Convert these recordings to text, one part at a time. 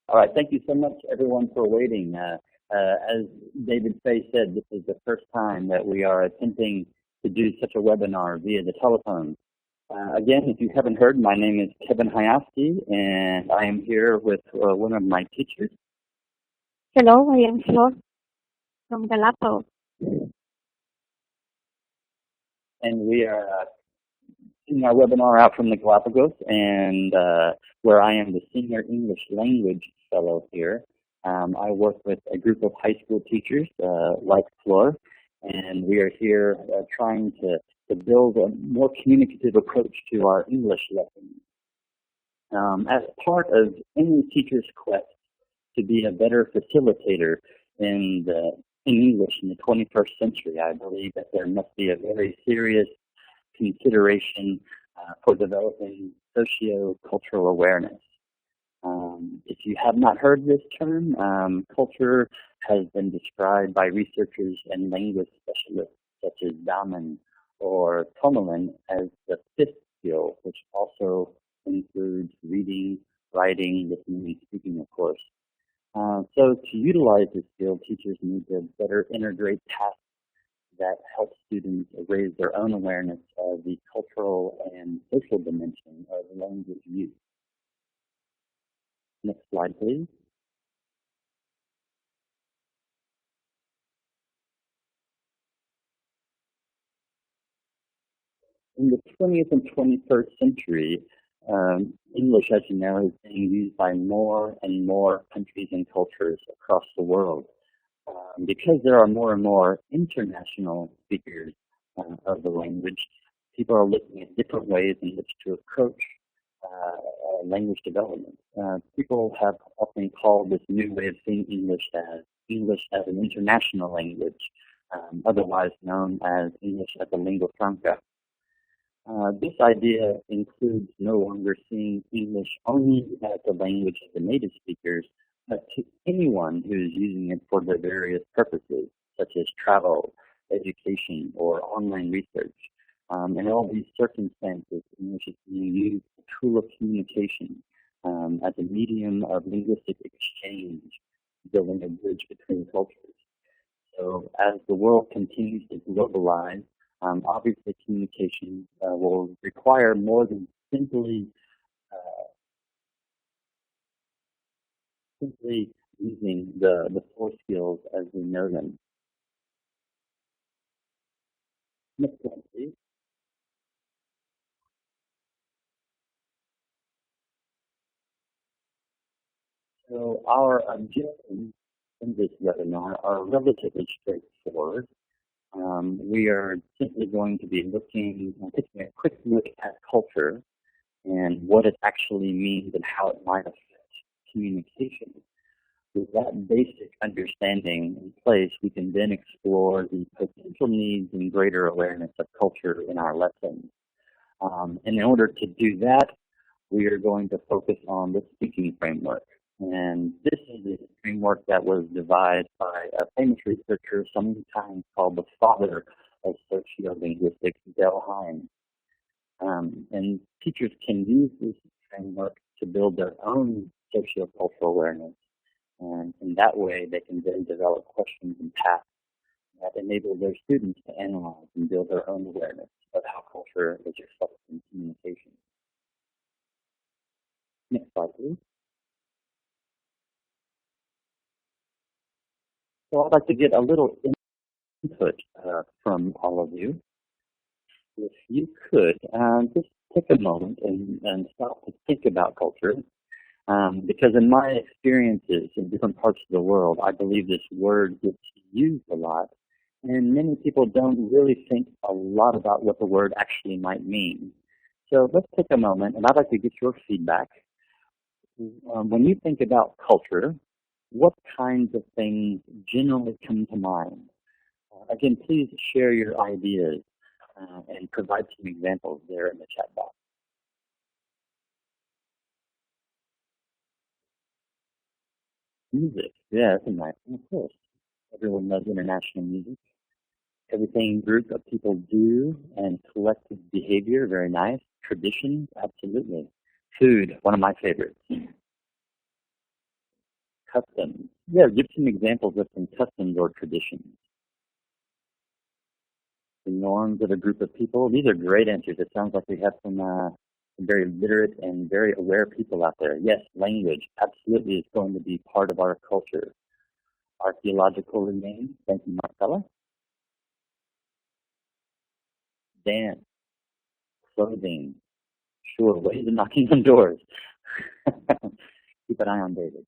All right, thank you so much, everyone, for waiting. As David Fay said, this is the first time that we are attempting to do such a webinar via the telephone. Again, if you haven't heard, my name is Kevin Hajovsky, and I am here with one of my teachers. Hello, I am Flor from Galapagos. And we are doing our webinar out from the Galapagos, and where I am the Senior English Language Fellow here. I work with a group of high school teachers like Flor, and we are here trying to build a more communicative approach to our English lessons. As part of any teacher's quest to be a better facilitator in English in the 21st century, I believe that there must be a very serious consideration for developing socio-cultural awareness. If you have not heard this term, culture has been described by researchers and linguist specialists such as Dahmen or Tomelin as the fifth skill, which also includes reading, writing, listening, and speaking, of course. So to utilize this skill, teachers need to better integrate tasks that help students raise their own awareness of the cultural and social dimension of language use. Next slide, please. In the 20th and 21st century, English, as you know, is being used by more and more countries and cultures across the world. Because there are more and more international speakers of the language, people are looking at different ways in which to approach language development. People have often called this new way of seeing English as an international language, otherwise known as English as a lingua franca. This idea includes no longer seeing English only as the language of the native speakers, but to anyone who is using it for their various purposes, such as travel, education, or online research. In all these circumstances, English is being used as a tool of communication, as a medium of linguistic exchange, building a bridge between cultures. So as the world continues to globalize, obviously communication will require more than simply using the four skills as we know them. Next slide, please. So our objectives in this webinar are relatively straightforward. We are simply going to be taking a quick look at culture and what it actually means and how it might affect communication. With that basic understanding in place, we can then explore the potential needs and greater awareness of culture in our lessons. And in order to do that, we are going to focus on the speaking framework. And this is a framework that was devised by a famous researcher sometimes called the father of sociolinguistics, Del Hines. And teachers can use this framework to build their own sociocultural awareness. And in that way, they can then develop questions and tasks that enable their students to analyze and build their own awareness of how culture is reflected in communication. Next slide, please. So I'd like to get a little input from all of you. If you could, just take a moment and stop to think about culture. Because in my experiences in different parts of the world, I believe this word gets used a lot, and many people don't really think a lot about what the word actually might mean. So let's take a moment, and I'd like to get your feedback. When you think about culture, what kinds of things generally come to mind? Again, please share your ideas and provide some examples there in the chat box. Music, yeah, that's a nice one, of course. Everyone loves international music. Everything group of people do and collective behavior, very nice. Tradition, absolutely. Food, one of my favorites. customs. Yeah, give some examples of some customs or traditions. The norms of a group of people. These are great answers. It sounds like we have some very literate and very aware people out there. Yes, language absolutely is going to be part of our culture. Archaeological remains. Thank you, Marcella. Dance, clothing. Sure, ways of knocking on doors. Keep an eye on David.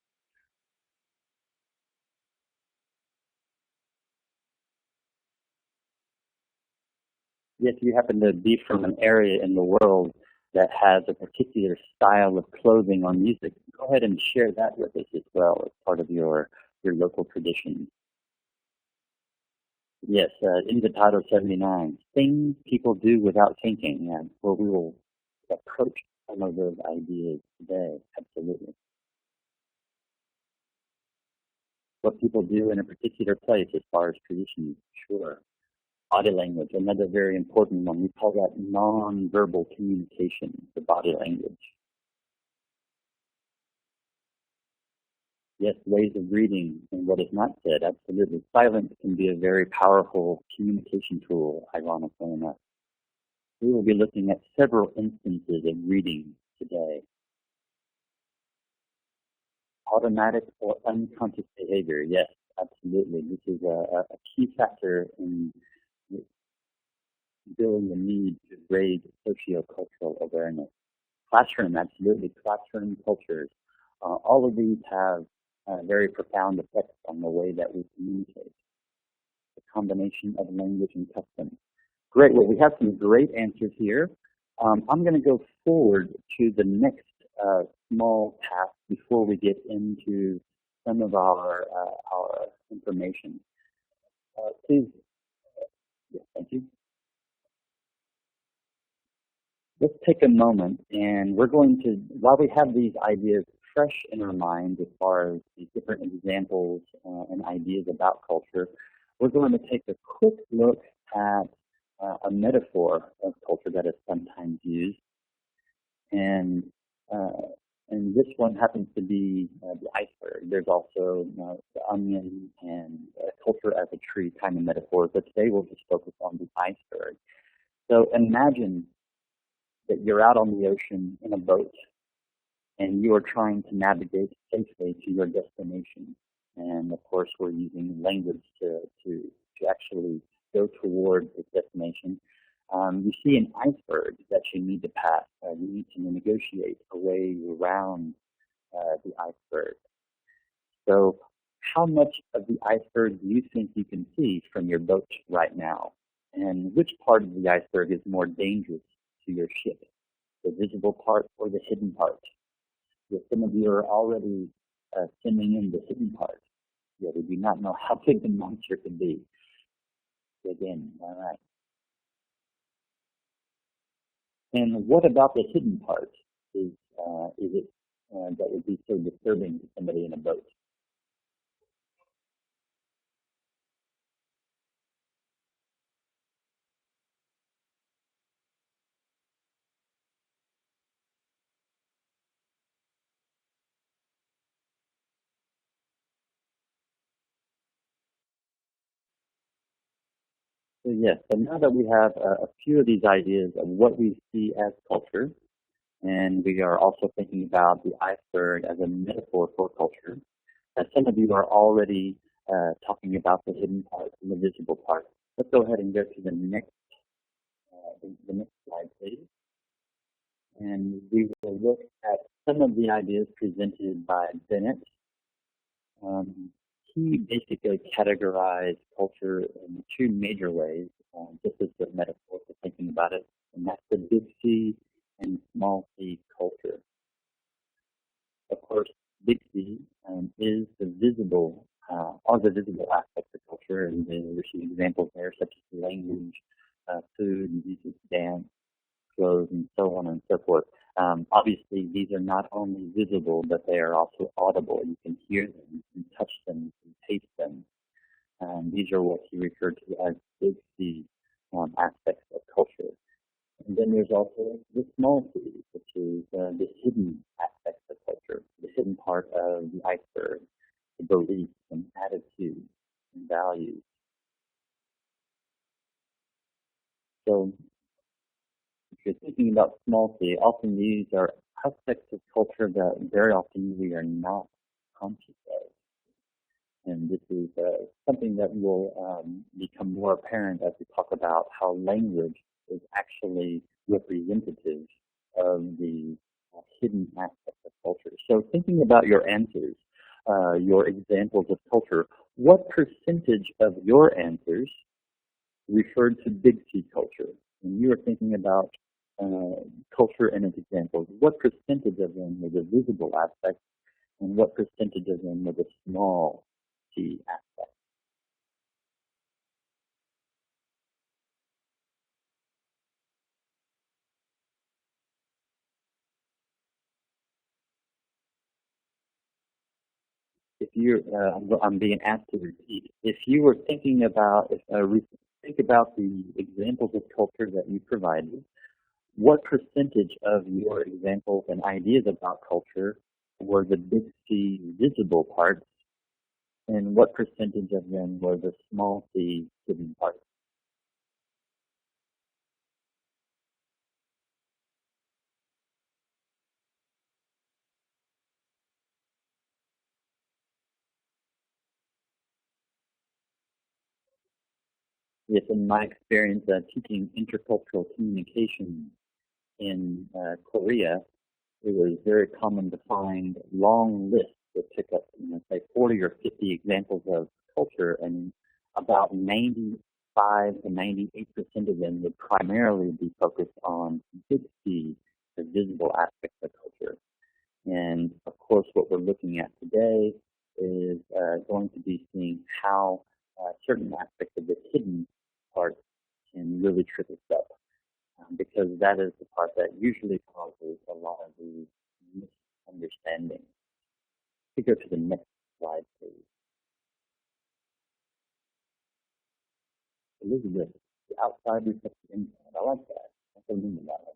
Yes, you happen to be from an area in the world that has a particular style of clothing or music, go ahead and share that with us as well as part of your local tradition. Yes, in the title 79, things people do without thinking, and well, we will approach some of those ideas today, absolutely. What people do in a particular place as far as traditions, sure. Body language, another very important one. We call that non-verbal communication, the body language. Yes, ways of reading and what is not said, absolutely. Silence can be a very powerful communication tool, ironically enough. We will be looking at several instances of reading today. Automatic or unconscious behavior, yes, absolutely. This is a key factor in building the need to raise sociocultural awareness. Classroom, absolutely. Classroom cultures. All of these have very profound effects on the way that we communicate. The combination of language and custom. Great. Well, we have some great answers here. I'm going to go forward to the next small task before we get into some of our information. Please. Yes, thank you. Let's take a moment, and we're going to, while we have these ideas fresh in our mind as far as the different examples and ideas about culture, we're going to take a quick look at a metaphor of culture that is sometimes used, and this one happens to be the iceberg. There's also the onion and culture as a tree kind of metaphors, but today we'll just focus on the iceberg. So imagine that you're out on the ocean in a boat and you are trying to navigate safely to your destination. And of course, we're using language to actually go toward this destination. You see an iceberg that you need to pass. You need to negotiate a way around the iceberg. So how much of the iceberg do you think you can see from your boat right now? And which part of the iceberg is more dangerous to your ship, the visible part or the hidden part? If some of you are already sending in the hidden part, yeah, we do not know how big the monster can be. Dig in, all right. And what about the hidden part? Is it that would be so disturbing to somebody in a boat? So yes, so now that we have a few of these ideas of what we see as culture, and we are also thinking about the iceberg as a metaphor for culture, some of you are already talking about the hidden part and the visible part. Let's go ahead and go to the next slide, please. And we will look at some of the ideas presented by Bennett. He basically categorized culture in two major ways, just as the metaphor for thinking about it, and that's the big C and small c culture. Of course, big C is the visible, are the visible aspects of culture, and we see examples there such as language, food, music, dance, clothes, and so on and so forth. Obviously, these are not only visible, but they are also audible. You can hear them, you can touch them, you can taste them. These are what he referred to as big C aspects of culture. And then there's also the small c, which is the hidden aspects of culture, the hidden part of the iceberg. beliefs and attitudes and values. So if you're thinking about small c, often these are aspects of culture that very often we are not conscious of. And this is something that will become more apparent as we talk about how language is actually representative of the hidden aspects of culture. So thinking about your answers, your examples of culture, what percentage of your answers referred to big C culture? When you were thinking about culture and its examples, what percentage of them were the visible aspects and what percentage of them were the small C aspects? If you're, I'm being asked to repeat. If you were thinking about, think about the examples of culture that you provided, what percentage of your examples and ideas about culture were the big C visible parts, and what percentage of them were the small c hidden parts? Yes, in my experience teaching intercultural communication in Korea, it was very common to find long lists that took up, say 40 or 50 examples of culture, and about 95 to 98% of them would primarily be focused on big C, the visible aspects of culture. And of course, what we're looking at today is going to be seeing how certain aspects of the hidden part can really trip us up, because that is the part that usually causes a lot of the misunderstanding. We go to the next slide, please. Elizabeth, the outside reflects the inside. I like that. That's what I mean about it.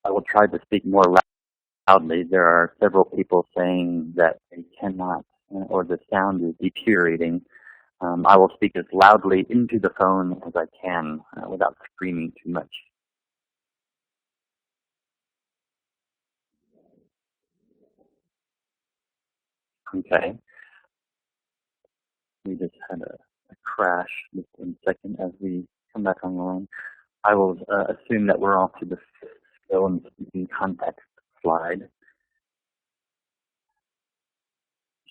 I will try to speak more loudly. There are several people saying that they cannot, or the sound is deteriorating. I will speak as loudly into the phone as I can without screaming too much. Okay. We just had a crash just in a second as we come back online. I will assume that we're off to the fifth skill and speaking context slide.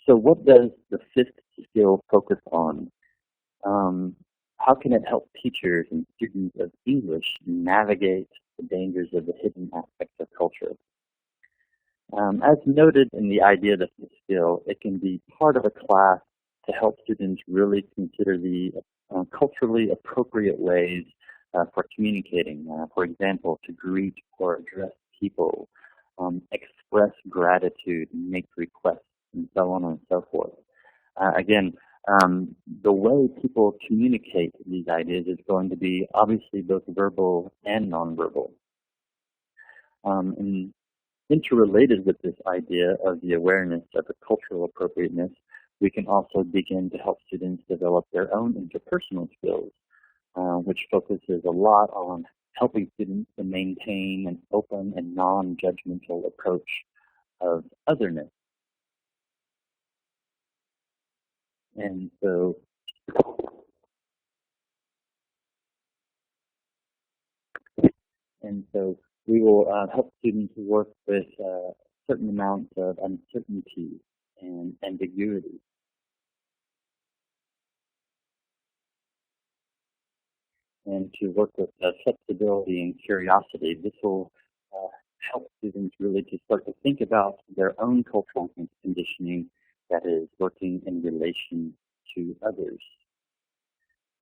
So what does the fifth skill focus on? How can it help teachers and students of English navigate the dangers of the hidden aspects of culture? As noted in the idea of the fifth skill, it can be part of a class to help students really consider the culturally appropriate ways for communicating. For example, to greet or address people, express gratitude, make requests, and so on and so forth. Again, the way people communicate these ideas is going to be obviously both verbal and nonverbal. And interrelated with this idea of the awareness of the cultural appropriateness, we can also begin to help students develop their own interpersonal skills, which focuses a lot on helping students to maintain an open and non-judgmental approach of otherness. And so we will help students work with certain amounts of uncertainty and ambiguity. And to work with flexibility and curiosity. This will help students really to start to think about their own cultural conditioning that is working in relation to others.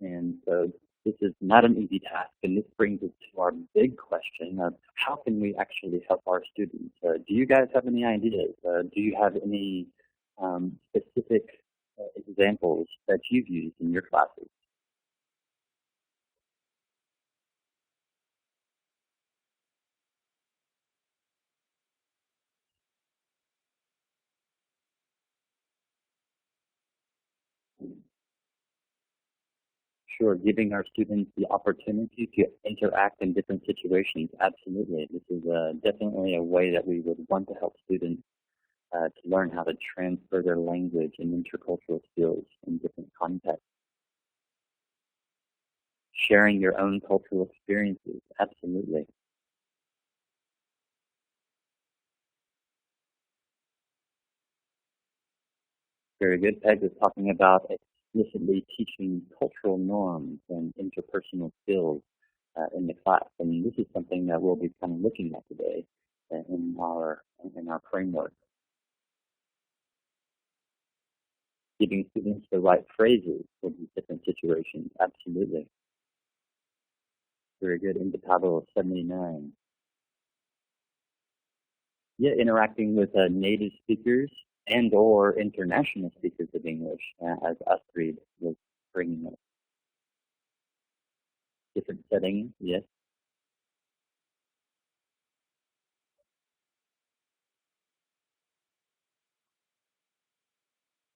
And so this is not an easy task, and this brings us to our big question of how can we actually help our students? Do you guys have any ideas? Do you have any specific examples that you've used in your classes? Sure, giving our students the opportunity to interact in different situations, absolutely. This is definitely a way that we would want to help students to learn how to transfer their language and intercultural skills in different contexts. Sharing your own cultural experiences, absolutely. Very good. Peg was talking about explicitly teaching cultural norms and interpersonal skills in the class, and this is something that we'll be kind of looking at today in our framework. Giving students the right phrases for these different situations, absolutely. Very good. Indefatigable 79. Yeah, interacting with native speakers and or international speakers of English, as Astrid was bringing up. Different settings, yes.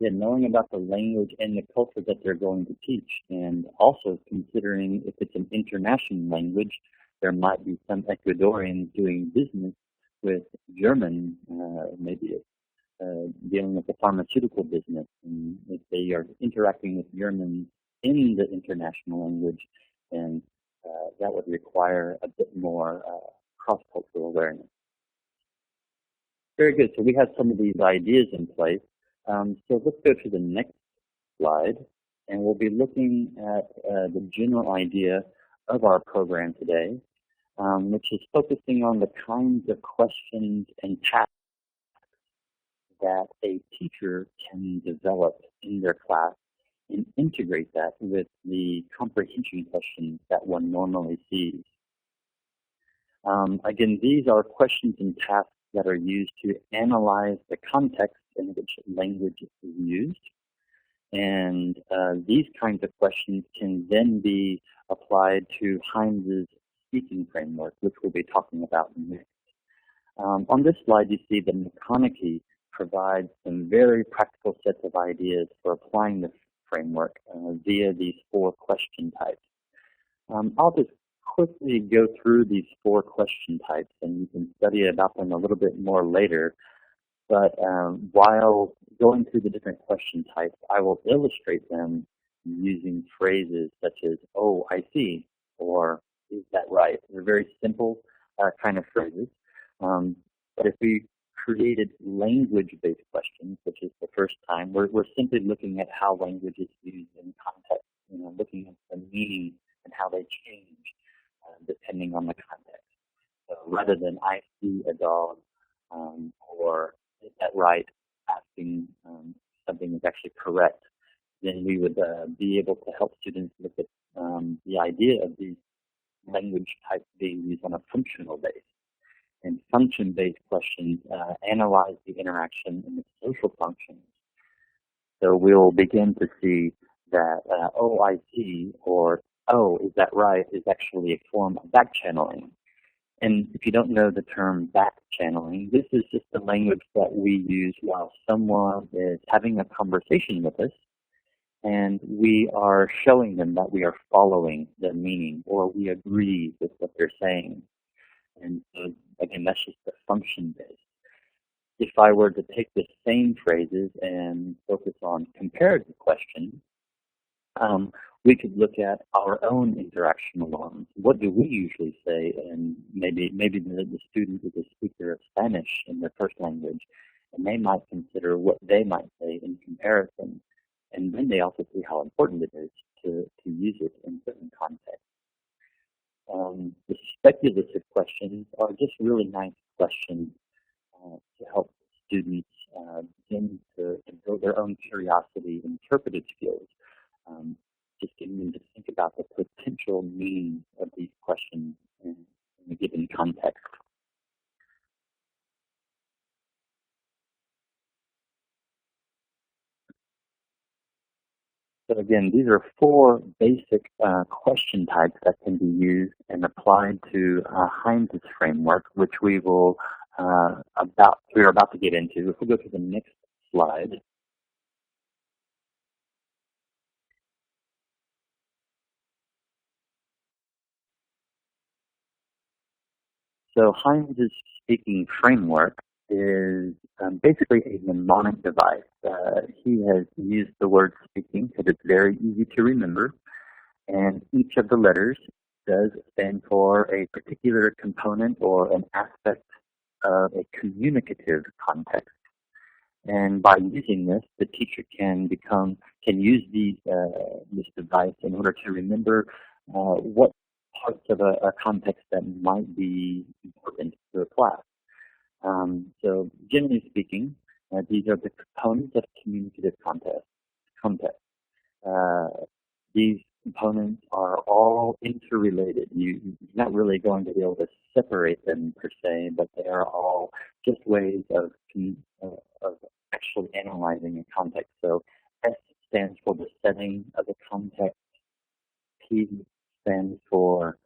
Yeah, knowing about the language and the culture that they're going to teach, and also considering if it's an international language, there might be some Ecuadorians doing business with German, maybe dealing with the pharmaceutical business, and if they are interacting with Germans in the international language, then that would require a bit more cross-cultural awareness. Very good. So we have some of these ideas in place. So let's go to the next slide, and we'll be looking at the general idea of our program today, which is focusing on the kinds of questions and tasks that a teacher can develop in their class and integrate that with the comprehension questions that one normally sees. Again, these are questions and tasks that are used to analyze the context in which language is used. And these kinds of questions can then be applied to Heinz's speaking framework, which we'll be talking about next. On this slide, you see that McConaughey provides some very practical sets of ideas for applying this framework via these 4 question types. I'll just quickly go through these 4 question types, and you can study about them a little bit more later. But while going through the different question types, I will illustrate them using phrases such as, "Oh, I see," or "Is that right?" They're very simple kind of phrases. But if we created language-based questions, which is the first time, we're simply looking at how language is used in context, looking at the meaning and how they change depending on the context. So rather than "I see a dog," or "Is that right?" asking something is actually correct, then we would be able to help students look at the idea of these language types being used on a functional base. And function-based questions analyze the interaction in the social functions. So we'll begin to see that, "Oh, I see," or "Oh, is that right?" is actually a form of back channeling. And if you don't know the term back channeling, this is just the language that we use while someone is having a conversation with us, and we are showing them that we are following the meaning, or we agree with what they're saying. And so, again, that's just the function-based. If I were to take the same phrases and focus on comparative questions, we could look at our own interactional norms. What do we usually say? And maybe the student is a speaker of Spanish in their first language, and they might consider what they might say in comparison. And then they also see how important it is to use it in certain contexts. The speculative questions are just really nice questions to help students begin to build their own curiosity and interpretive skills. Just getting them to think about the potential meaning of these questions in a given context. So again, these are 4 basic question types that can be used and applied to Heinz's framework, which we're about to get into. If we go to the next slide. So Heinz's speaking framework is basically a mnemonic device. He has used the word speaking because it's very easy to remember, and each of the letters does stand for a particular component or an aspect of a communicative context. And by using this, the teacher can use this device in order to remember what parts of a context that might be important to a class. So generally speaking, these are the components of communicative context. Uh, these components are all interrelated. You're not really going to be able to separate them per se, but they are all just ways of actually analyzing a context. So S stands for the setting of the context. P stands for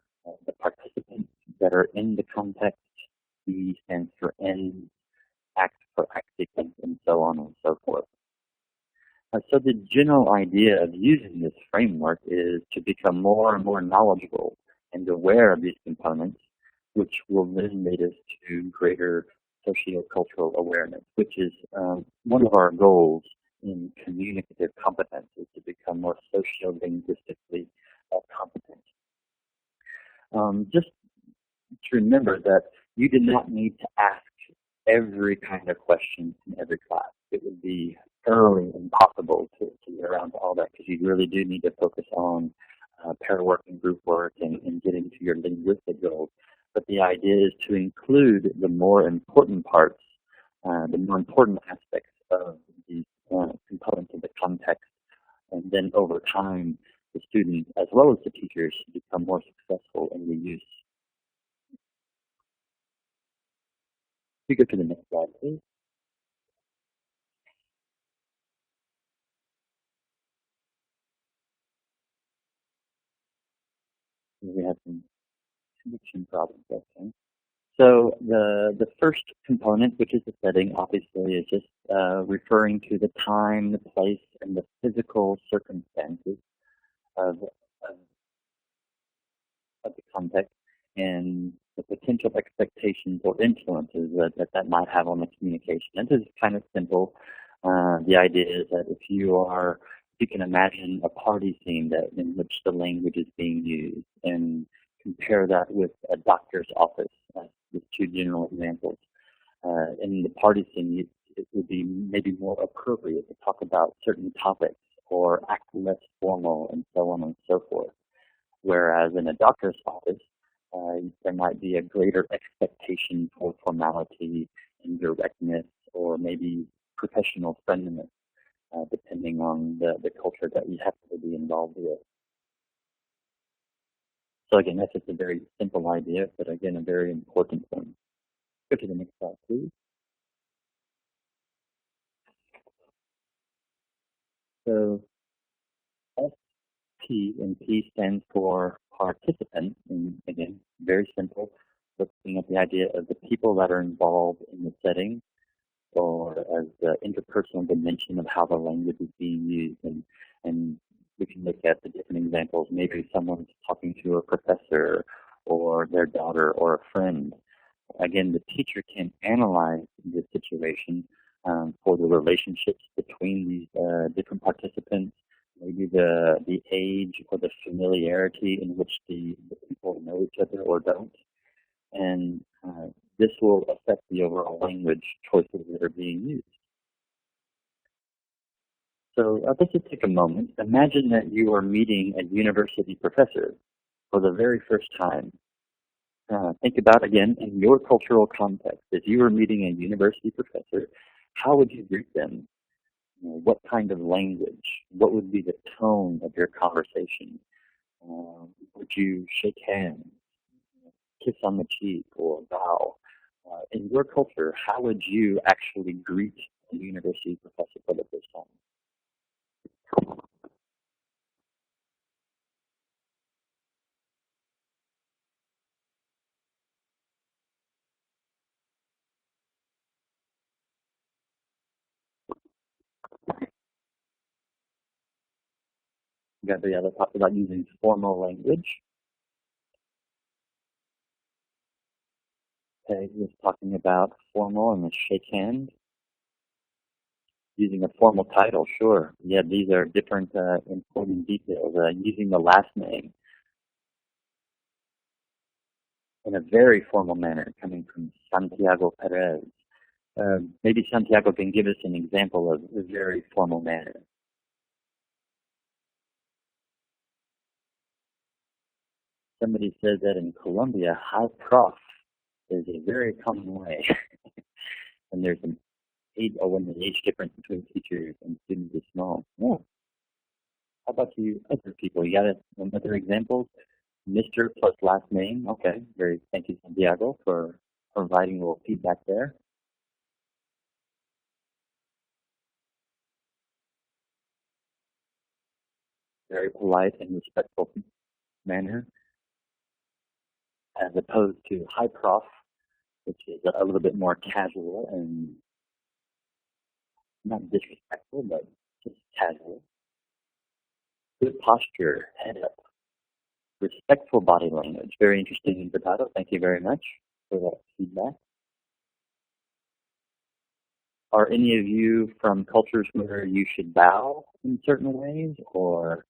the participants that are in the context. E stands for end, act for acticant, and so on and so forth. So the general idea of using this framework is to become more and more knowledgeable and aware of these components, which will then lead us to greater sociocultural awareness, which is one of our goals in communicative competence, is to become more sociolinguistically competent. Just to remember that you do not need to ask every kind of question in every class. It would be thoroughly impossible to get around to all that, because you really do need to focus on pair work and group work and getting to your linguistic goals. But the idea is to include the more important parts, the more important aspects of these components of the context, and then over time, the students as well as the teachers become more successful in the use. We go to the next slide, please. We have some connection problems, I think. So the first component, which is the setting, obviously is just referring to the time, the place, and the physical circumstances of the context and the potential expectations or influences that might have on the communication. And this is kind of simple. The idea is that if you can imagine a party scene in which the language is being used, and compare that with a doctor's office, with two general examples. In the party scene, it would be maybe more appropriate to talk about certain topics or act less formal and so on and so forth. Whereas in a doctor's office, there might be a greater expectation for formality and directness, or maybe professional friendliness, depending on the culture that you happen to be involved with. So again, that's just a very simple idea, but again, a very important one. Go to the next slide, please. So SP and P stands for participant, and again, very simple, looking at the idea of the people that are involved in the setting, or as the interpersonal dimension of how the language is being used. And we can look at the different examples. Maybe someone's talking to a professor or their daughter or a friend. Again, the teacher can analyze the situation for the relationships between these different participants, maybe the age or the familiarity in which the people know each other or don't. And this will affect the overall language choices that are being used. So let's just take a moment. Imagine that you are meeting a university professor for the very first time. Think about, again, in your cultural context, if you were meeting a university professor, how would you greet them? What kind of language? What would be the tone of your conversation? Would you shake hands, kiss on the cheek, or bow? In your culture, how would you actually greet a university professor for the first time? You got the other part about using formal language. Peg was talking about formal and the shake hand. Using a formal title, sure. Yeah, these are different important details. Using the last name in a very formal manner, coming from Santiago Perez. Maybe Santiago can give us an example of a very formal manner. Somebody said that in Colombia, hi prof is a very common way. And there's an when the age difference between teachers and students is small. Yeah. How about you other people? You got other examples? Mr. plus last name. Okay. Thank you, Santiago, for providing a little feedback there. Very polite and respectful manner, as opposed to hi prof, which is a little bit more casual and not disrespectful, but just casual. Good posture, head up. Respectful body language. Very interesting in potato. Thank you very much for that feedback. Are any of you from cultures where you should bow in certain ways, or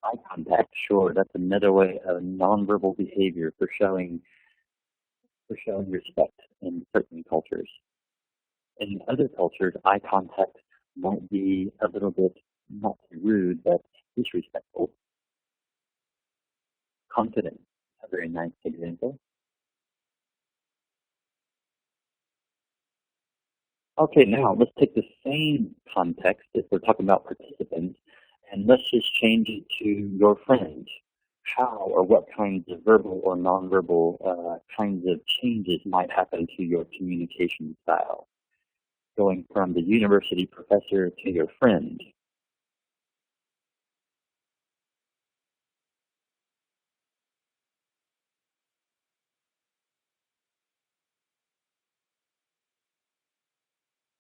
eye contact? Sure, that's another way of nonverbal behavior for showing respect in certain cultures. In other cultures, eye contact might be a little bit not rude, but disrespectful. Confident, a very nice example. Okay, now let's take the same context if we're talking about participants, and let's just change it to your friend. How or what kinds of verbal or nonverbal kinds of changes might happen to your communication style? Going from the university professor to your friend.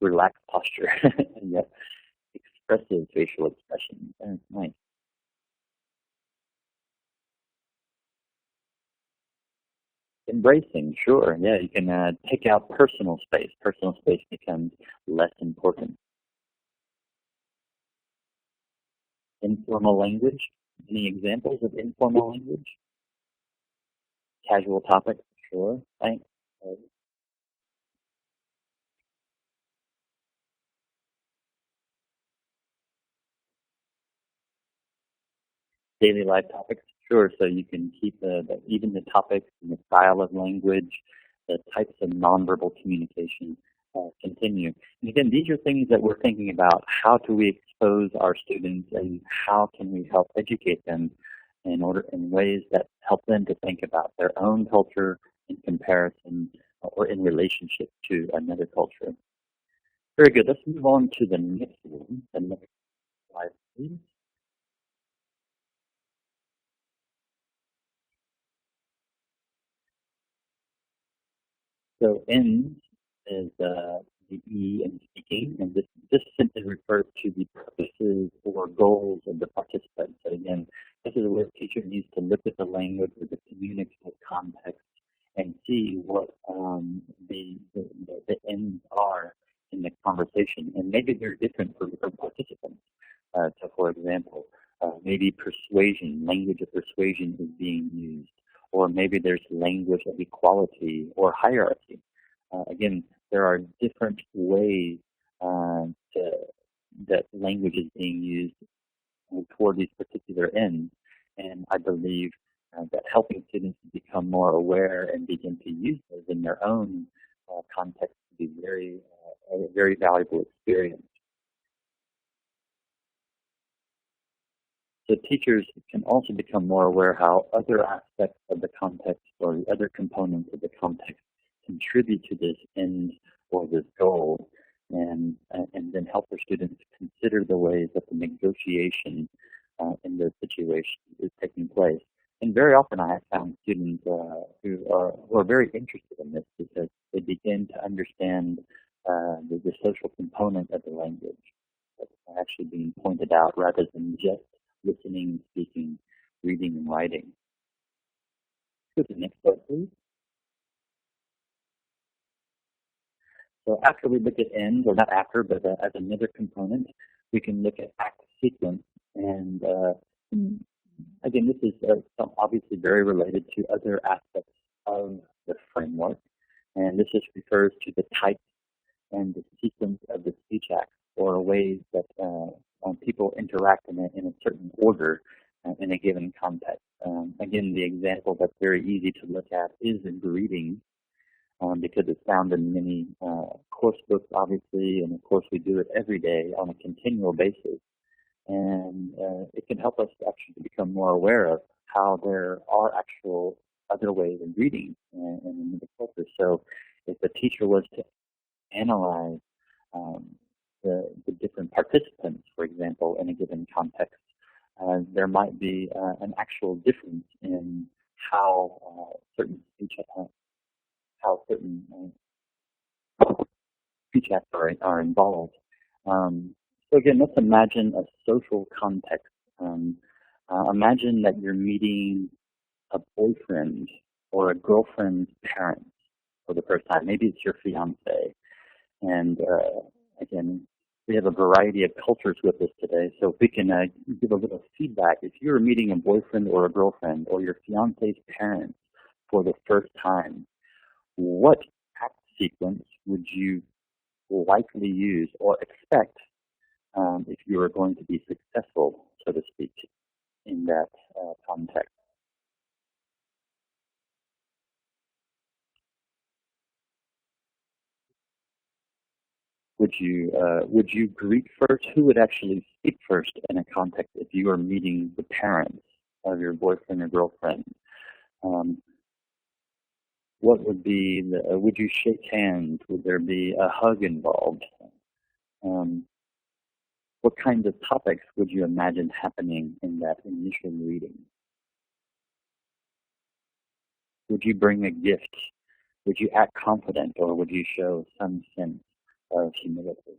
Relaxed posture, and yet expressive facial expression. That's nice. Embracing, sure. Yeah, you can take out personal space. Personal space becomes less important. Informal language. Any examples of informal language? Casual topics, sure. Thanks. Daily life topics, sure. So you can keep even the topics and the style of language, the types of nonverbal communication continue. And again, these are things that we're thinking about. How do we expose our students, and how can we help educate them in ways that help them to think about their own culture in comparison or in relationship to another culture. Very good. Let's move on to the next one. The next slide, please. So ends is the E in speaking, and this simply refers to the purposes or goals of the participant. So again, this is where the teacher needs to look at the language or the communicative context and see what the ends are in the conversation. And maybe they're different for different participants. So for example, maybe persuasion, language of persuasion is being used. Or maybe there's language of equality or hierarchy. Again, there are different ways that language is being used toward these particular ends. And I believe that helping students become more aware and begin to use those in their own context to be a very valuable experience. So teachers can also become more aware how other aspects of the context or the other components of the context contribute to this end or this goal, and then help their students consider the ways that the negotiation in those situations is taking place. And very often I have found students who are very interested in this because they begin to understand the social component of the language that's actually being pointed out rather than just listening, speaking, reading, and writing. Go to the next slide, please. So after we look at end, or not after, but as another component, we can look at act sequence. And again, this is obviously very related to other aspects of the framework. And this just refers to the type and the sequence of the speech acts, or ways that people interact in a certain order in a given context. Again, the example that's very easy to look at is a greeting, because it's found in many course books, obviously, and of course we do it every day on a continual basis. And it can help us actually become more aware of how there are actual other ways of greeting in the culture. So if a teacher was to analyze the different participants, for example, in a given context, there might be an actual difference in how certain speech acts are involved. So again, let's imagine a social context. Imagine that you're meeting a boyfriend or a girlfriend's parents for the first time. Maybe it's your fiance. And again, we have a variety of cultures with us today, so if we can give a little feedback. If you were meeting a boyfriend or a girlfriend or your fiance's parents for the first time, what act sequence would you likely use or expect if you were going to be successful, so to speak, in that context? Would you greet first? Who would actually speak first in a context if you are meeting the parents of your boyfriend or girlfriend? What would be would you shake hands? Would there be a hug involved? What kinds of topics would you imagine happening in that initial meeting? Would you bring a gift? Would you act confident, or would you show some sense of humility?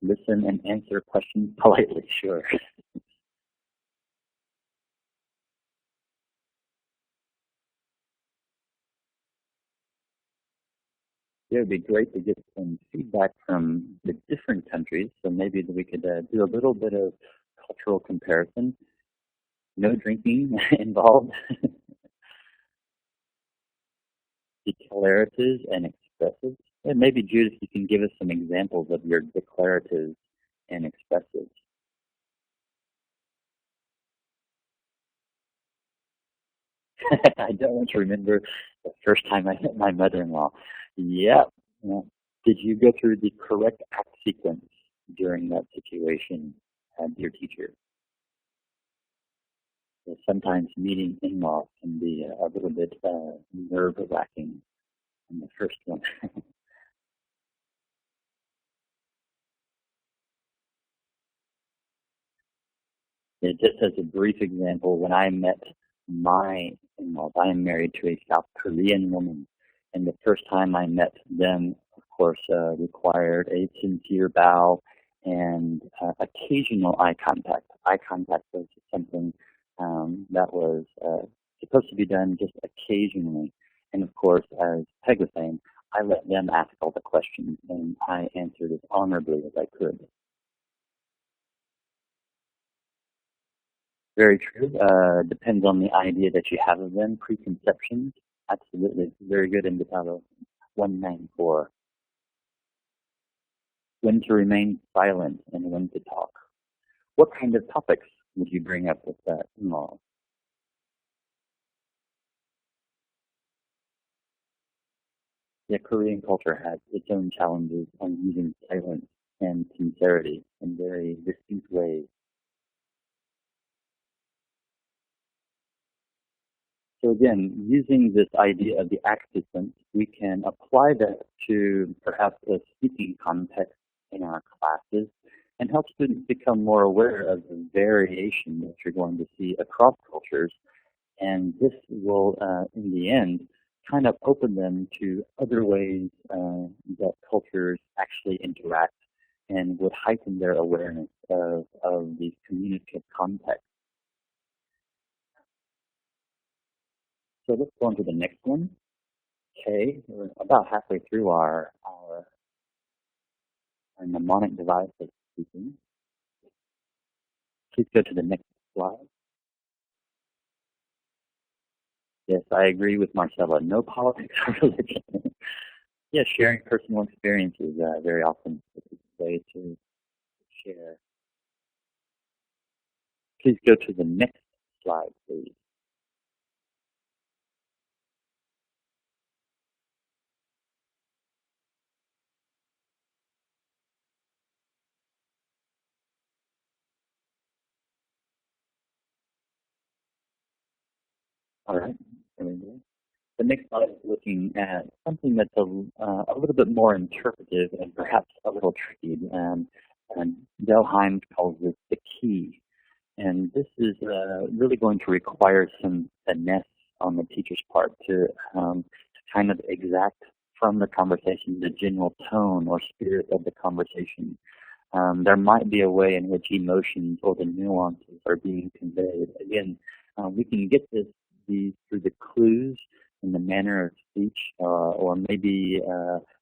Listen and answer questions politely, sure. It would be great to get some feedback from the different countries, so maybe we could do a little bit of cultural comparison. No drinking involved. Declaratives and expressives. And maybe, Judith, you can give us some examples of your declaratives and expressives. I don't want to remember the first time I met my mother-in-law. Yeah. Did you go through the correct act sequence during that situation, dear teacher? So sometimes meeting in-laws can be a little bit nerve-wracking in the first one. Just as a brief example, when I met my in-laws, I am married to a South Korean woman, and the first time I met them, of course, required a sincere bow and occasional eye contact. Eye contact was something that was supposed to be done just occasionally. And of course, as Peg was saying, I let them ask all the questions, and I answered as honorably as I could. Very true. Depends on the idea that you have of them. Preconceptions, absolutely. Very good in Gustavo. 194. When to remain silent and when to talk. What kind of topics would you bring up with that in-law? Yeah, Korean culture has its own challenges on using silence and sincerity in very distinct ways. So again, using this idea of the act sequence, we can apply that to perhaps a speaking context in our classes and help students become more aware of the variation that you're going to see across cultures. And this will, in the end, kind of open them to other ways that cultures actually interact, and would heighten their awareness of these communicative contexts. So let's go on to the next one. Okay, we're about halfway through our mnemonic device of speaking. Please go to the next slide. Yes, I agree with Marcella. No politics or religion. Yes, sharing personal experiences very often is a way to share. Please go to the next slide, please. All right, there we go. The next slide is looking at something that's a little bit more interpretive and perhaps a little tricky. And Delheim calls this the key. And this is really going to require some finesse on the teacher's part to kind of exact from the conversation the general tone or spirit of the conversation. There might be a way in which emotions or the nuances are being conveyed. Again, we can get these through the clues in the manner of speech, or maybe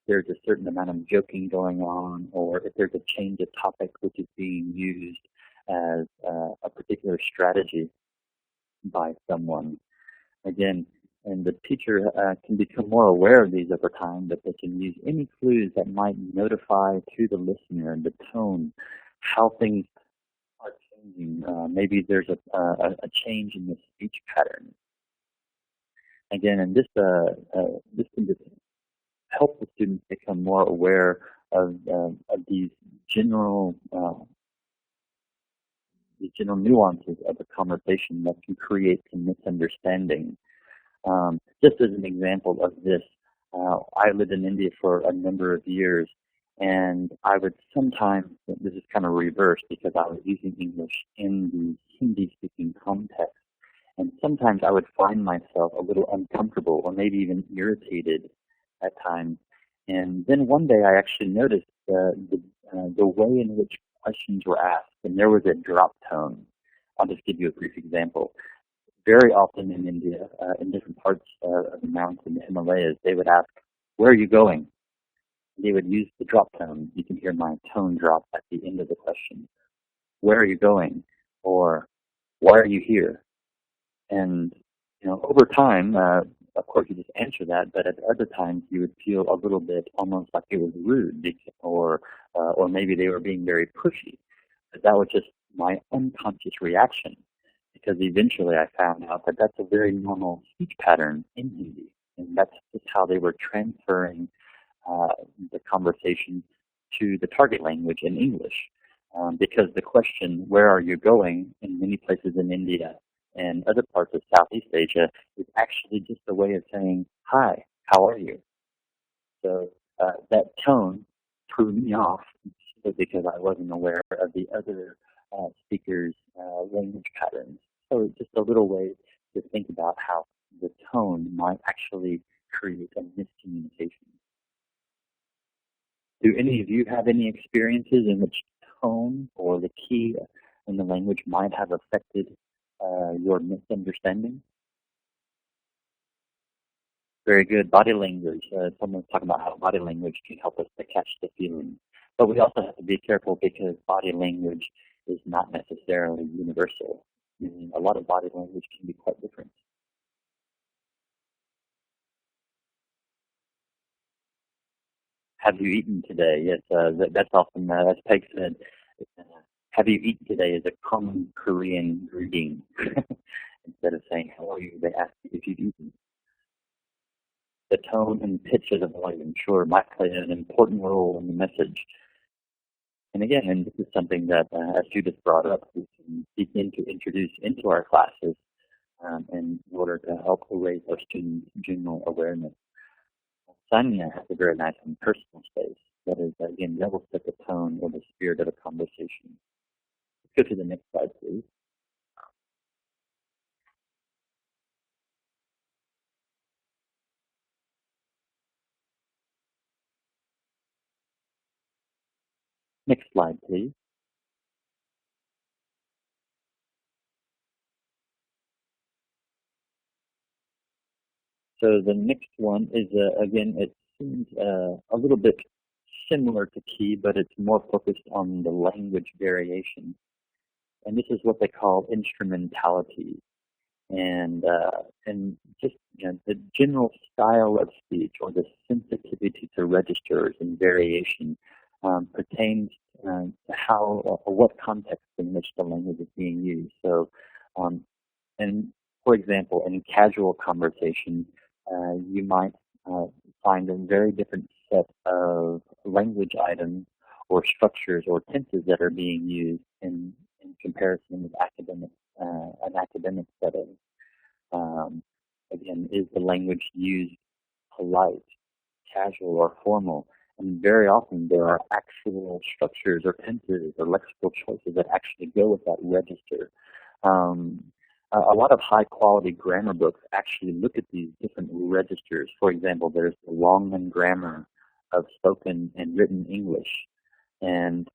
there's a certain amount of joking going on, or if there's a change of topic which is being used as a particular strategy by someone. Again, and the teacher can become more aware of these over time, but they can use any clues that might notify to the listener the tone, how things are changing. Maybe there's a change in the speech pattern. Again, and this can just help the students become more aware of these general nuances of the conversation that can create some misunderstanding. Just as an example of this, I lived in India for a number of years, and I would sometimes, this is kind of reversed because I was using English in the Hindi-speaking context, and sometimes I would find myself a little uncomfortable or maybe even irritated at times. And then one day I actually noticed the way in which questions were asked, and there was a drop tone. I'll just give you a brief example. Very often in India, in different parts of the mountains in the Himalayas, they would ask, "Where are you going?" They would use the drop tone. You can hear my tone drop at the end of the question. "Where are you going?" Or "Why are you here?" And over time, of course, you just answer that. But at other times, you would feel a little bit almost like it was rude, or maybe they were being very pushy. But that was just my unconscious reaction, because eventually I found out that that's a very normal speech pattern in Hindi, and that's just how they were transferring the conversation to the target language in English. Because the question, "Where are you going?" in many places in India and other parts of Southeast Asia is actually just a way of saying, "Hi, how are you?" So that tone threw me off because I wasn't aware of the other speakers' language patterns. So just a little way to think about how the tone might actually create a miscommunication. Do any of you have any experiences in which tone or the key in the language might have affected your misunderstanding? Very good. Body language. Someone's talking about how body language can help us to catch the feeling. But we also have to be careful because body language is not necessarily universal. A lot of body language can be quite different. Have you eaten today? Yes, that's often, as Peg said, have you eaten today is a common Korean greeting. Instead of saying, "How are you?" they ask you if you've eaten. The tone and pitch of the voice, I'm sure, might play an important role in the message. And again, and this is something that, as Judith brought up, we can begin to introduce into our classes in order to help raise our students' general awareness. Sanya has a very nice and personal space that is, again, level set the tone or the spirit of a conversation. Let's go to the next slide, please. Next slide, please. So the next one is, again, it seems a little bit similar to key, but it's more focused on the language variation. And this is what they call instrumentality. And just the general style of speech or the sensitivity to registers and variation pertains to how or what context in which the language is being used. So, and for example, in casual conversation, you might find a very different set of language items or structures or tenses that are being used in comparison with an academic setting. Again, is the language used polite, casual, or formal? And very often there are actual structures or tenses or lexical choices that actually go with that register. A lot of high-quality grammar books actually look at these different registers. For example, there's the Longman Grammar of Spoken and Written English, and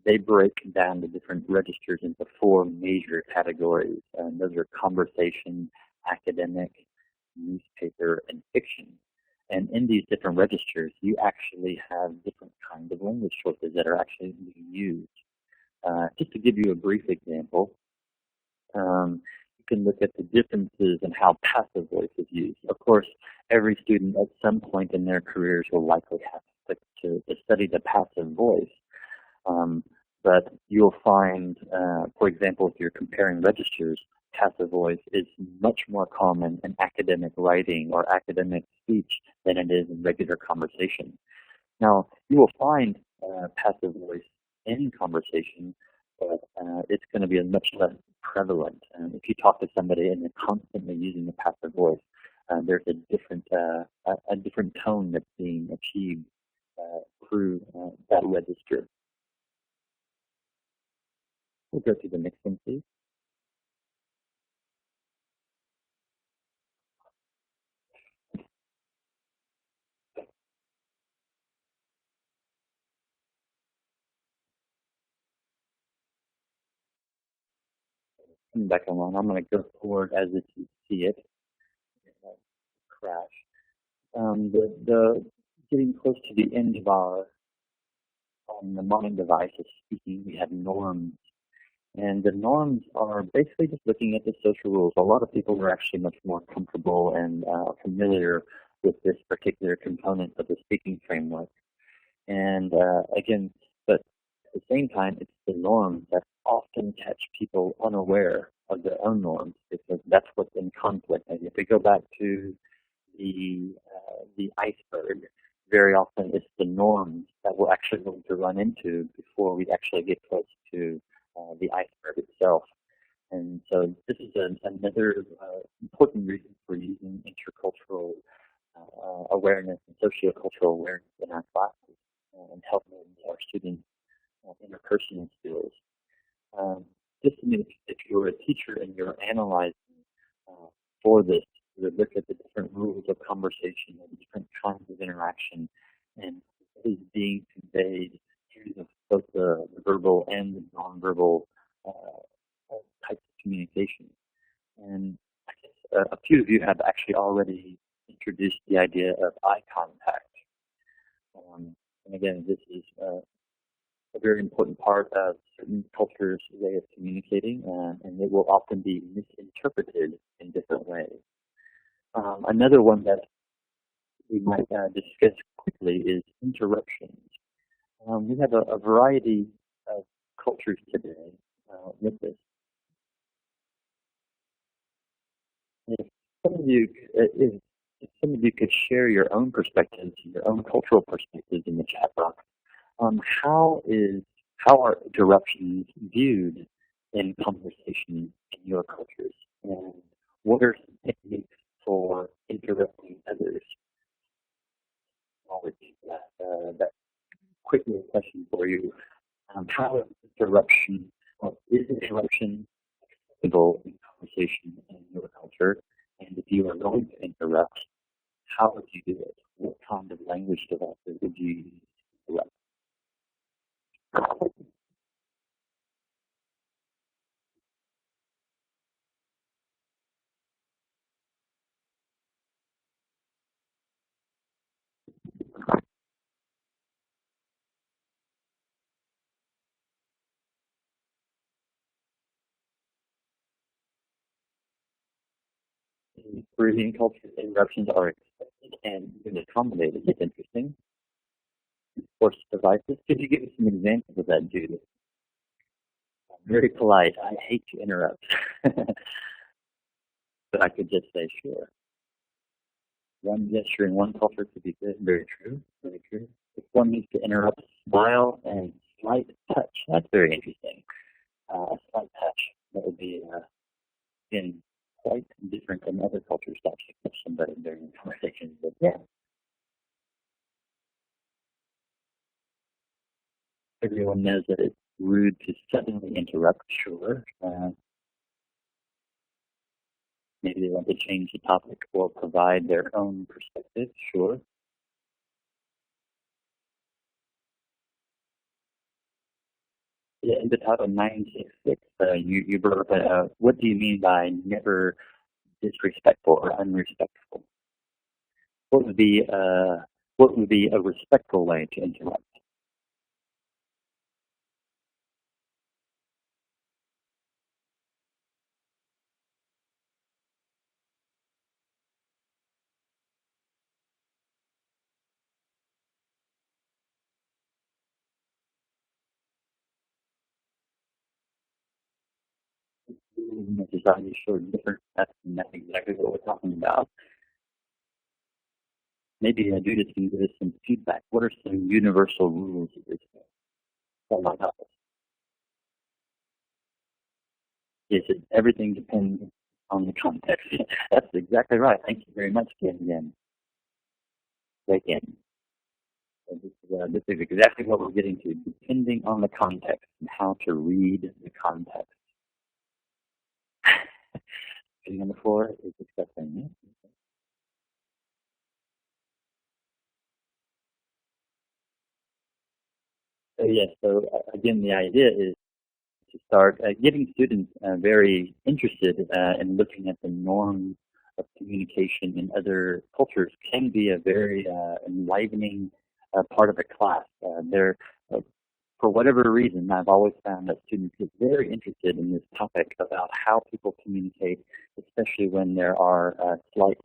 they break down the different registers into four major categories. And those are conversation, academic, newspaper, and fiction. And in these different registers, you actually have different kinds of language choices that are actually being used. Just to give you a brief example, you can look at the differences in how passive voice is used. Of course, every student at some point in their careers will likely have to study the passive voice. But you'll find, for example, if you're comparing registers, passive voice is much more common in academic writing or academic speech than it is in regular conversation. Now, you will find passive voice in conversation, but it's going to be much less prevalent. If you talk to somebody and they're constantly using the passive voice, there's a different tone that's being achieved through that register. We'll go to the next one, please. Come back along. I'm going to go forward as if you see it. Crash. The getting close to the end of our mnemonic device of speaking, we have norms. And the norms are basically just looking at the social rules. A lot of people are actually much more comfortable and familiar with this particular component of the speaking framework. And again, but at the same time, it's the norms that often catch people unaware of their own norms, because that's what's in conflict. And if we go back to the iceberg, very often it's the norms that we're actually going to run into before we actually get close to the iceberg itself. And so this is another important reason for using intercultural awareness and sociocultural awareness in our classes and helping our students interpersonal skills. Just if you're a teacher and you're analyzing for this, you look at the different rules of conversation and the different kinds of interaction and what is being conveyed through both the verbal and the nonverbal types of communication. And I guess a few of you have actually already introduced the idea of eye contact. And again, this is a very important part of certain cultures' way of communicating, and it will often be misinterpreted in different ways. Another one that we might discuss quickly is interruptions. We have a variety of cultures today with this. If some of you could share your own perspectives, your own cultural perspectives in the chat box, how are interruptions viewed in conversation in your cultures, and what are some techniques for interrupting others? I'll repeat that quick little question for you. How is interruption acceptable in conversation in your culture? And if you are going to interrupt, how would you do it? What kind of language devices would you use to interrupt? Peruvian culture interruptions are expected and even accommodated. It's interesting. Forced devices. Could you give us some examples of that, Judith? Very polite. I hate to interrupt. But I could just say, sure. One gesture in one culture could be good. Very true. Very true. If one needs to interrupt, smile and slight touch. That's very interesting. A slight touch. That would be, again, quite different than other cultures to actually touch somebody during a conversation. But yeah. Everyone knows that it's rude to suddenly interrupt, sure. Maybe they want to change the topic or provide their own perspective, sure. Yeah, in the title 966, you brought up, what do you mean by never disrespectful or unrespectful? What would be a respectful way to interrupt? Society is sure different. That's exactly what we're talking about. Maybe Judith can give us some feedback. What are some universal rules of respect? That might help us. Yes, everything depends on the context. That's exactly right. Thank you very much, Ken. Again. This is exactly what we're getting to, depending on the context and how to read the context. Sitting on the floor is accepting. So again, the idea is to start getting students very interested in looking at the norms of communication in other cultures can be a very enlivening part of a class. For whatever reason, I've always found that students get very interested in this topic about how people communicate, especially when there are slight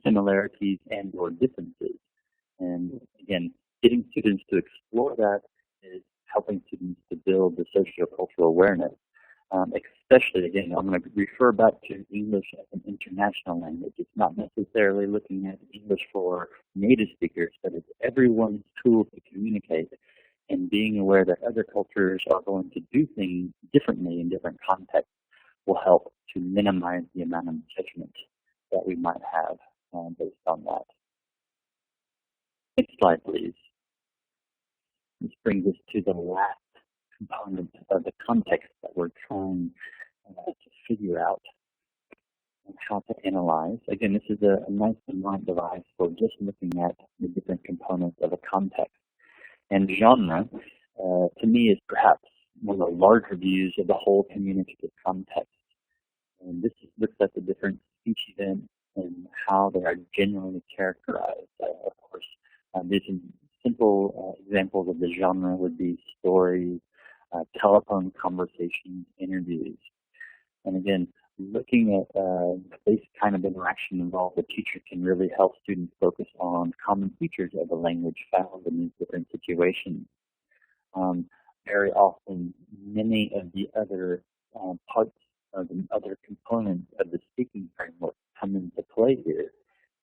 similarities and or differences. And again, getting students to explore that is helping students to build the sociocultural awareness. Especially, again, I'm going to refer back to English as an international language. It's not necessarily looking at English for native speakers, but it's everyone's tool to communicate. And being aware that other cultures are going to do things differently in different contexts will help to minimize the amount of judgment that we might have based on that. Next slide, please. This brings us to the last component of the context that we're trying to figure out and how to analyze. Again, this is a nice and light device for just looking at the different components of a context. And genre, to me, is perhaps one of the larger views of the whole communicative context. And this looks at the different speech events and how they are generally characterized. Of course, these simple examples of the genre would be stories, telephone conversations, interviews. And again, looking at this kind of interaction involved, the teacher can really help students focus on common features of the language found in these different situations. Very often, many of the other parts or the other components of the speaking framework come into play here.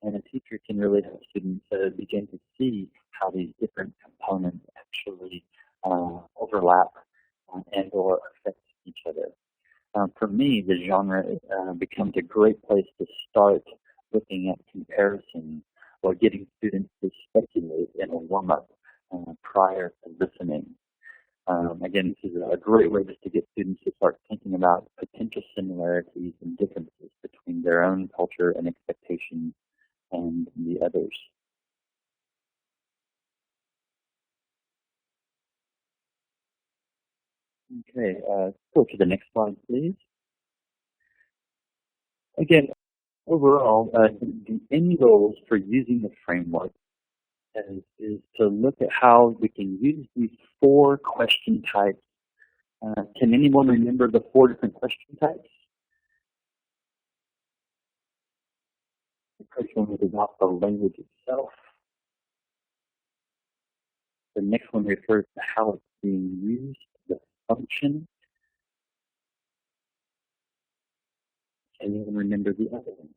And a teacher can really help students begin to see how these different components actually overlap and or affect each other. For me, the genre becomes a great place to start looking at comparison or getting students to speculate in a warm-up prior to listening. Again, this is a great way just to get students to start thinking about potential similarities and differences between their own culture and expectations and the others. Okay, go to the next slide, please. Again, overall, the end goals for using the framework is to look at how we can use these 4 question types. Can anyone remember the 4 different question types? The first one is about the language itself. The next one refers to how it's being used, the function. Can anyone remember the other one?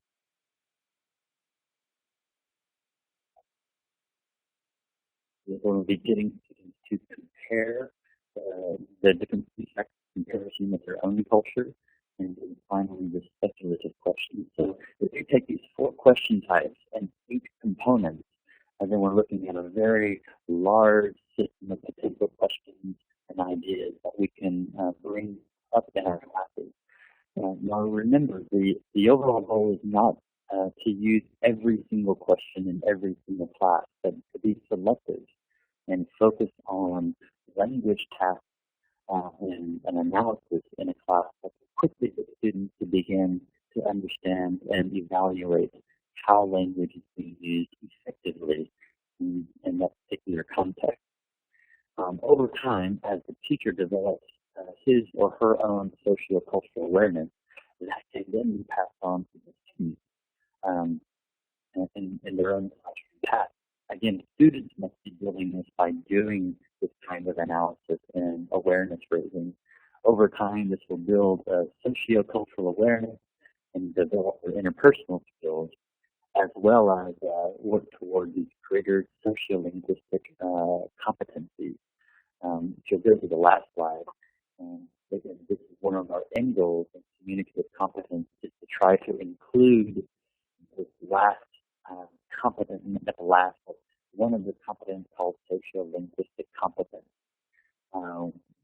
We're going to be getting students to compare the different factors comparison with their own culture, and then finally the speculative question. So if you take these 4 question types and 8 components, and then we're looking at a very large system of potential questions and ideas that we can bring up in our classes. Now remember, the overall goal is not to use every single question in every single class, but to be selective and focus on language tasks and an analysis in a class that will quickly get students to begin to understand and evaluate how language is being used effectively in that particular context. Over time, as the teacher develops his or her own sociocultural awareness, that can then be passed on to the students in their own classroom tasks. Again, students must be building this by doing this kind of analysis and awareness raising. Over time, this will build a sociocultural awareness and develop their interpersonal skills, as well as work toward these greater sociolinguistic competencies. If you'll go to the last slide, again, this is one of our end goals in communicative competence, is to try to include this last competence, at the last one of the competence called sociolinguistic competence,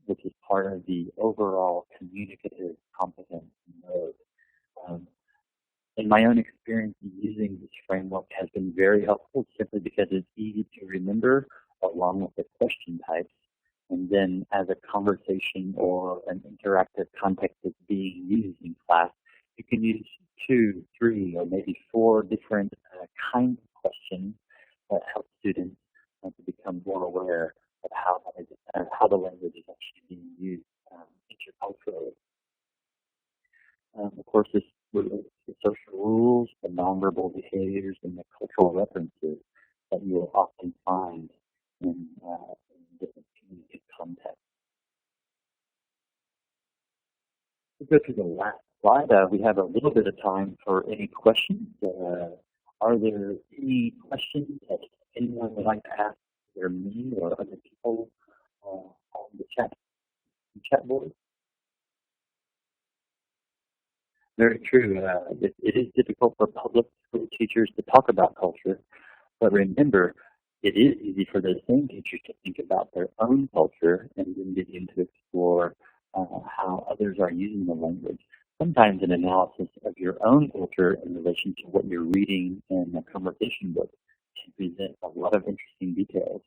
which is part of the overall communicative competence mode. In my own experience, using this framework has been very helpful simply because it's easy to remember along with the question types. And then as a conversation or an interactive context is being used in class, you can use 2, 3, or maybe 4 different kinds of questions that help students to become more aware of how the language is actually being used interculturally. Of course, this relates to social rules, the nonverbal behaviors, and the cultural references that you will often find in different communicative contexts. We'll go to the last slide. We have a little bit of time for any questions. Are there any questions that anyone would like to ask either me or other people on the chat board? Very true. It is difficult for public school teachers to talk about culture, but remember, it is easy for those same teachers to think about their own culture and then begin to explore how others are using the language. Sometimes an analysis of your own culture in relation to what you're reading in a conversation book can present a lot of interesting details.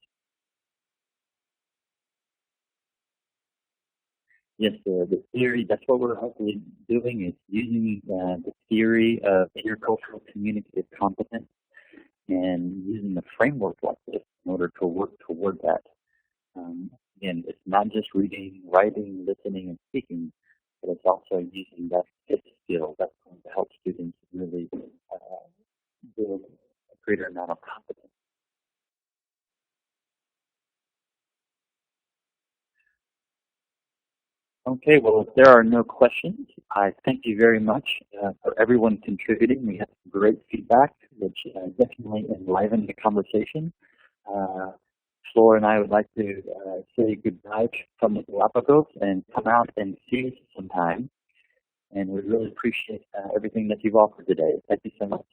Yes, the theory, that's what we're hopefully doing, is using the theory of intercultural communicative competence and using a framework like this in order to work toward that. Again, it's not just reading, writing, listening, and speaking, but it's also using that fifth skill that's going to help students really build a greater amount of competence. Okay, well, if there are no questions, I thank you very much for everyone contributing. We had some great feedback, which definitely enlivened the conversation. Flora and I would like to say goodbye from the Galapagos and come out and see us sometime. And we really appreciate everything that you've offered today. Thank you so much.